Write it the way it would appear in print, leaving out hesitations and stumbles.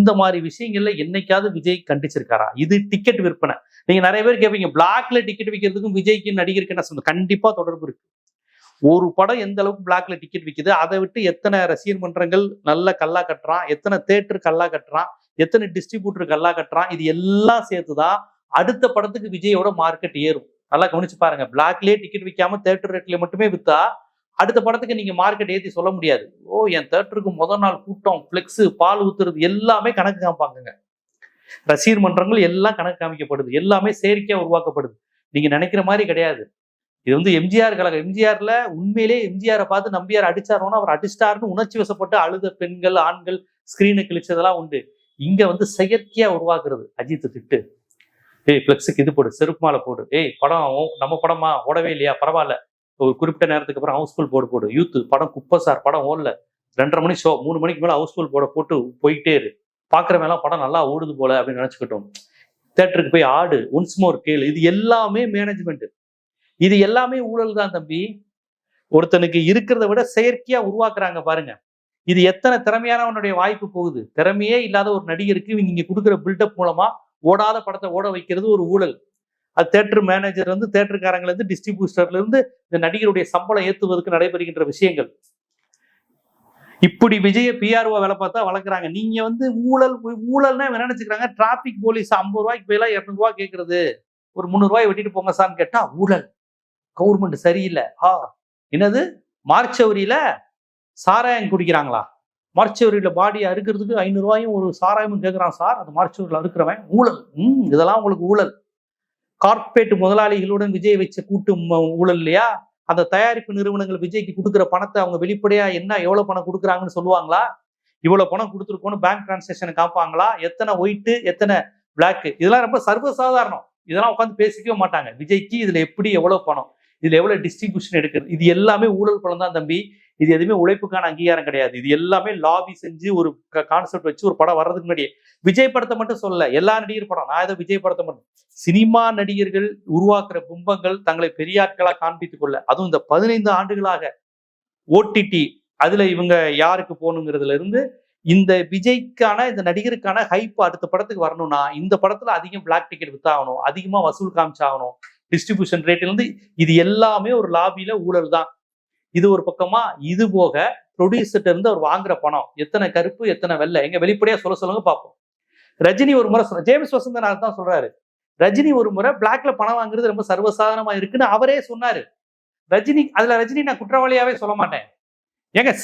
இந்த மாதிரி விஷயங்கள்ல என்னைக்காவது விஜய் கண்டிச்சிருக்காரா? இது டிக்கெட் விற்பனை. நீங்க நிறைய பேர் கேட்பீங்க, பிளாக்ல டிக்கெட் விற்கிறதுக்கும் விஜய்க்கு நடிகருக்கு என்ன சொல்லுங்க? கண்டிப்பா தொடர்பு இருக்கு. ஒரு படம் எந்த அளவுக்கு பிளாக்ல டிக்கெட் விற்குது, அதை விட்டு எத்தனை ரசிகர் மன்றங்கள் நல்ல கல்லா கட்டுறான், எத்தனை தேட்டர் கல்லா கட்டுறான், எத்தனை டிஸ்ட்ரிபியூட்டர் கல்லா கட்டுறான், இது எல்லாம் சேர்த்துதான் அடுத்த படத்துக்கு விஜயோட மார்க்கெட் ஏறும். நல்லா கவனிச்சு பாருங்க. பிளாக்லயே டிக்கெட் விற்காம தேட்டர் ரேட்ல மட்டுமே வித்தா அடுத்த படத்துக்கு நீங்க மார்க்கெட் ஏற்றி சொல்ல முடியாது. என் தேட்டருக்கு முதல் நாள் கூட்டம், பிளெக்ஸ், பால் ஊத்துறது எல்லாமே கணக்கு காமிப்பாங்க. ரசிகர் மன்றங்கள் எல்லாம் கணக்கு காமிக்கப்படுது, எல்லாமே செயற்கையா உருவாக்கப்படுது. நீங்க நினைக்கிற மாதிரி கிடையாது. இது வந்து எம்ஜிஆர் கழகம். எம்ஜிஆர்ல உண்மையிலே எம்ஜிஆரை பார்த்து நம்பியார் அடிச்சாரோன்னா அவர் அடிச்சிட்டாருன்னு உணர்ச்சி வசப்பட்டு அழுத பெண்கள், ஆண்கள், ஸ்கிரீனு கிழிச்சதெல்லாம் உண்டு. இங்க வந்து செயற்கையா உருவாக்குறது. அஜித் திட்டு, பிளெக்ஸுக்கு இது போடு, செருப்பு மாலை போடு, படம் நம்ம படமா ஓடவே இல்லையா, பரவாயில்ல, ஒரு குறிப்பிட்ட நேரத்துக்கு அப்புறம் ஹவுஸ்ஃபுல் போடு, யூத் படம் குப்பை சார், படம் ஓடல, 2:30 மணி ஷோ, 3 மணிக்கு மேல ஹவுஸ்ஃபுல் போட்டு போயிட்டே இரு, பாக்குறவெல்லாம் படம் நல்லா ஓடுது போல அப்படின்னு நினைச்சுக்கிட்டோம். தேட்டருக்கு போய் ஆடு, ஒன்ஸ் மோர் கேளு. இது எல்லாமே மேனேஜ்மெண்ட், இது எல்லாமே ஊழல் தான் தம்பி. ஒருத்தனுக்கு இருக்கிறத விட செயற்கையா உருவாக்குறாங்க பாருங்க. இது எத்தனை திறமையானவனுடைய வாய்ப்பு போகுது. திறமையே இல்லாத ஒரு நடிகருக்கு இவங்க இங்க கொடுக்குற பில்டப் மூலமா ஓடாத படத்தை ஓட வைக்கிறது ஒரு ஊழல். அது தேட்டர் மேனேஜர் வந்து, தேட்டருக்காரங்கள இருந்து, டிஸ்ட்ரிபியூட்டர்ல இருந்து இந்த நடிகருடைய சம்பளம் ஏற்றுவதற்கு நடைபெறுகின்ற விஷயங்கள். இப்படி விஜய பிஆர்ஓ வேலை பார்த்தா வளர்க்குறாங்க. நீங்க வந்து ஊழல்னா நினைச்சுக்கிறாங்க, டிராபிக் போலீஸ் 50 ரூபாய்க்கு போயிலாம் 200 ரூபாய் கேட்கறது, ஒரு 300 ரூபாய் வெட்டிட்டு போங்க சார்னு கேட்டா ஊழல், கவர்மெண்ட் சரியில்லை. என்னது மார்ச்சவரியில சாராயம் குடிக்கிறாங்களா? மார்ச்சவரியில பாடியை அறுக்கிறதுக்கு 500 ரூபாயும் ஒரு சாராயமும் கேட்கிறான் சார், அந்த மார்ச்சவரியில் அறுக்கிறவன் ஊழல். இதெல்லாம் உங்களுக்கு ஊழல். கார்பரேட் முதலாளிகளுடன் விஜய் வச்ச கூட்டு ஊழல் இல்லையா? அந்த தயாரிப்பு நிறுவனங்கள் விஜய்க்கு கொடுக்குற பணத்தை அவங்க வெளிப்படையா என்ன எவ்வளவு பணம் கொடுக்குறாங்கன்னு சொல்லுவாங்களா? இவ்வளவு பணம் கொடுத்துருக்கோன்னு பேங்க் டிரான்சாக்சனை காப்பாங்களா? எத்தனை ஒயிட்டு எத்தனை பிளாக், இதெல்லாம் ரொம்ப சர்வசாதாரணம். இதெல்லாம் உட்காந்து பேசிக்கவே மாட்டாங்க. விஜய்க்கு இதுல எப்படி எவ்வளவு பணம், இதுல எவ்வளவு டிஸ்ட்ரிபியூஷன் எடுக்கிறது, இது எல்லாமே ஊழல் பணம் தான் தம்பி. இது எதுவுமே உழைப்புக்கான அங்கீகாரம் கிடையாது. இது எல்லாமே லாபி செஞ்சு ஒரு கான்செப்ட் வச்சு ஒரு படம் வர்றதுக்கு முன்னாடியே. விஜய் படத்தை மட்டும் சொல்லல, எல்லா நடிகர் படம், நான் ஏதோ விஜய் படத்தை மட்டும், சினிமா நடிகர்கள் உருவாக்குற பிம்பங்கள் தங்களை பெரியாட்களா காண்பித்துக் கொள்ள, அதுவும் இந்த 15 ஆண்டுகளாக ஓடிடி அதுல இவங்க யாருக்கு போகணுங்கிறதுல இருந்து இந்த விஜய்க்கான, இந்த நடிகருக்கான ஹைப் அடுத்த படத்துக்கு வரணும்னா இந்த படத்துல அதிகம் பிளாக் டிக்கெட் வித்தாகணும், அதிகமா வசூல் காமிச்சாகணும், டிஸ்ட்ரிபியூஷன் ரேட்ல இருந்து, இது எல்லாமே ஒரு லாபியில ஊழல் தான். இது ஒரு பக்கமா. இது போக ப்ரொடியூசர்ட்ட இருந்து அவர் வாங்குற பணம் எத்தனை கருப்பு எத்தனை வெள்ளை, எங்க வெளிப்படையா சொல்லுங்க பார்ப்போம். ரஜினி ஒரு முறை ஜேம்ஸ் வசந்தன் தான் சொல்றாரு, ரஜினி ஒரு முறை பிளாக்ல பணம் வாங்குறது ரொம்ப சர்வசாதாரணமா இருக்குன்னு அவரே சொன்னாரு. ரஜினி நான் குற்றவாளியாவே சொல்ல மாட்டேன். ஏங்க